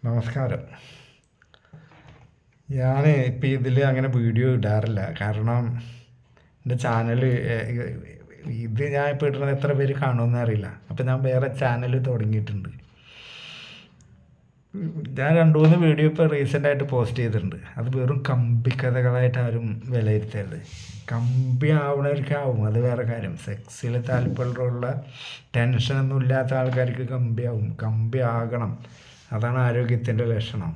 നമസ്കാരം. ഞാൻ ഇപ്പം ഇതിൽ അങ്ങനെ വീഡിയോ ഇടാറില്ല. കാരണം എൻ്റെ ചാനൽ ഇത് ഞാൻ ഇപ്പോൾ ഇടുന്നത് എത്ര പേര് കാണുമെന്ന് അറിയില്ല. അപ്പം ഞാൻ വേറെ ചാനൽ തുടങ്ങിയിട്ടുണ്ട്. ഞാൻ 2-3 വീഡിയോ ഇപ്പോൾ റീസെൻ്റായിട്ട് പോസ്റ്റ് ചെയ്തിട്ടുണ്ട്. അത് വെറും കമ്പിക്കഥകളായിട്ട് ആരും വിലയിരുത്തരുത്. കമ്പി ആവണവർക്കാവും, അത് വേറെ കാര്യം. സെക്സിൽ താല്പര്യമുള്ള ടെൻഷനൊന്നും ഇല്ലാത്ത ആൾക്കാർക്ക് കമ്പി ആകണം. അതാണ് ആരോഗ്യത്തിൻ്റെ ലക്ഷണം.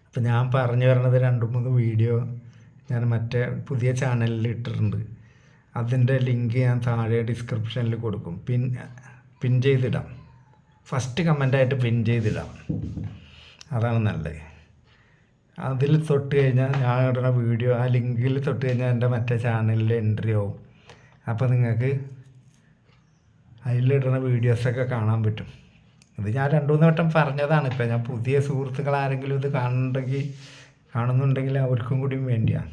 അപ്പം ഞാൻ പറഞ്ഞു വരുന്നത് 2-3 വീഡിയോ ഞാൻ മറ്റേ പുതിയ ചാനലിൽ ഇട്ടിട്ടുണ്ട്. അതിൻ്റെ ലിങ്ക് ഞാൻ താഴെ ഡിസ്ക്രിപ്ഷനിൽ കൊടുക്കും. പിൻ ചെയ്തിടാം. ഫസ്റ്റ് കമൻ്റായിട്ട് പിൻ ചെയ്തിടാം. അതാണ് നല്ലത്. അതിൽ തൊട്ട് കഴിഞ്ഞാൽ ഞാൻ ഇടുന്ന വീഡിയോ ആ ലിങ്കിൽ തൊട്ട് കഴിഞ്ഞാൽ എൻ്റെ മറ്റേ ചാനലിൽ എൻട്രി ആവും. അപ്പോൾ നിങ്ങൾക്ക് അതിലിടുന്ന വീഡിയോസൊക്കെ കാണാൻ പറ്റും. ഇത് ഞാൻ 2-3 വട്ടം പറഞ്ഞതാണ്. ഇപ്പം ഞാൻ പുതിയ സുഹൃത്തുക്കൾ ആരെങ്കിലും ഇത് കാണുന്നുണ്ടെങ്കിൽ അവർക്കും കൂടിയും വേണ്ടിയാണ്.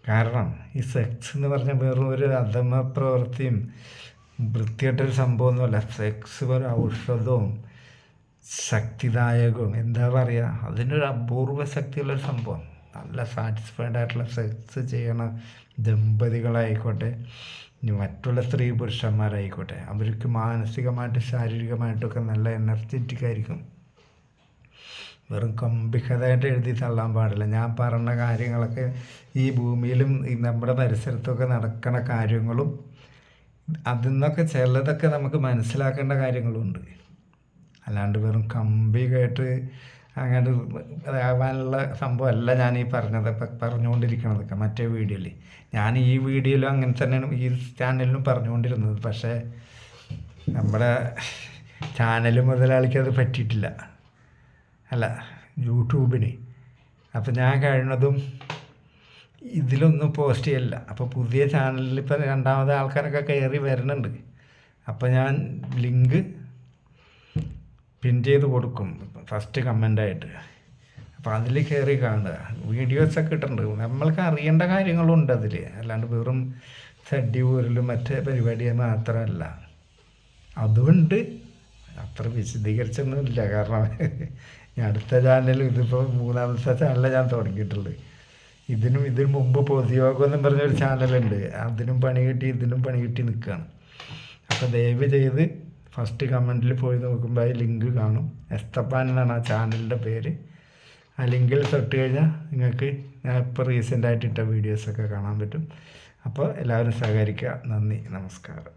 കാരണം ഈ സെക്സ് എന്ന് പറഞ്ഞാൽ വെറും ഒരു അധമ പ്രവൃത്തിയും വൃത്തിയായിട്ടൊരു സംഭവമൊന്നുമല്ല. സെക്സ് ഒരു ഔഷധവും ശക്തിദായകവും എന്താ പറയുക, അതിനൊരു അപൂർവ ശക്തിയുള്ളൊരു സംഭവം. നല്ല സാറ്റിസ്ഫൈഡ് ആയിട്ടുള്ള സെക്സ് ചെയ്യണ ദമ്പതികളായിക്കോട്ടെ, ഇനി മറ്റുള്ള സ്ത്രീ പുരുഷന്മാരായിക്കോട്ടെ, അവർക്ക് മാനസികമായിട്ടും ശാരീരികമായിട്ടൊക്കെ നല്ല എനർജറ്റിക് ആയിരിക്കും. വെറും കമ്പിക്കഥയായിട്ട് എഴുതി തള്ളാൻ പാടില്ല. ഞാൻ പറഞ്ഞ കാര്യങ്ങളൊക്കെ ഈ ഭൂമിയിലും ഈ നമ്മുടെ പരിസരത്തൊക്കെ നടക്കുന്ന കാര്യങ്ങളും അതിൽ നിന്നൊക്കെ ചിലതൊക്കെ നമുക്ക് മനസ്സിലാക്കേണ്ട കാര്യങ്ങളുണ്ട്. അല്ലാണ്ട് വെറും കമ്പി കേട്ട് അങ്ങനെ ആവാനുള്ള സംഭവമല്ല ഞാൻ ഈ പറഞ്ഞുകൊണ്ടിരിക്കണതൊക്കെ മറ്റേ വീഡിയോയിൽ. ഞാൻ ഈ വീഡിയോയിലും അങ്ങനെ തന്നെയാണ് ഈ ചാനലിലും പറഞ്ഞുകൊണ്ടിരുന്നത്. പക്ഷേ നമ്മുടെ ചാനൽ മുതലാളിക്ക് അത് പറ്റിയിട്ടില്ല, അല്ല യൂട്യൂബിന്. അപ്പം ഞാൻ കഴിയുന്നതും ഇതിലൊന്നും പോസ്റ്റ് ചെയ്യില്ല. അപ്പോൾ പുതിയ ചാനലിൽ ഇപ്പം 2ാമത് ആൾക്കാരൊക്കെ കയറി വരുന്നുണ്ട്. അപ്പോൾ ഞാൻ ലിങ്ക് പിൻ ചെയ്ത് കൊടുക്കും ഫസ്റ്റ് കമൻ്റായിട്ട്. അപ്പോൾ അതിൽ കയറി കാണുക. വീഡിയോസൊക്കെ ഇട്ടിട്ടുണ്ട്. നമ്മൾക്ക് അറിയേണ്ട കാര്യങ്ങളുണ്ട് അതിൽ. അല്ലാണ്ട് വെറും ചട്ടി ഊരലും മറ്റേ പരിപാടി മാത്രമല്ല. അതുകൊണ്ട് അത്ര വിശദീകരിച്ചൊന്നുമില്ല. കാരണം ഞാൻ അടുത്ത ചാനൽ, ഇതിപ്പോൾ 3ാമത്തെ ചാനൽ ഞാൻ തുടങ്ങിയിട്ടുള്ളത്. ഇതിനു മുമ്പ് പൊതുയോഗം എന്നും പറഞ്ഞൊരു ചാനലുണ്ട്. അതിനും പണി കിട്ടി ഇതിനും പണി കിട്ടി നിൽക്കുകയാണ്. അപ്പോൾ ദയവ് ചെയ്ത് ഫസ്റ്റ് കമൻറ്റിൽ പോയി നോക്കുമ്പോൾ ആ ലിങ്ക് കാണും. എസ്തപ്പാൻ എന്നാണ് ആ ചാനലിൻ്റെ പേര്. ആ ലിങ്കിൽ തൊട്ട് കഴിഞ്ഞാൽ നിങ്ങൾക്ക് ഞാൻ ഇപ്പോൾ റീസെൻ്റായിട്ട് ഇട്ട വീഡിയോസൊക്കെ കാണാൻ പറ്റും. അപ്പോൾ എല്ലാവരും സഹകരിക്കുക. നന്ദി, നമസ്കാരം.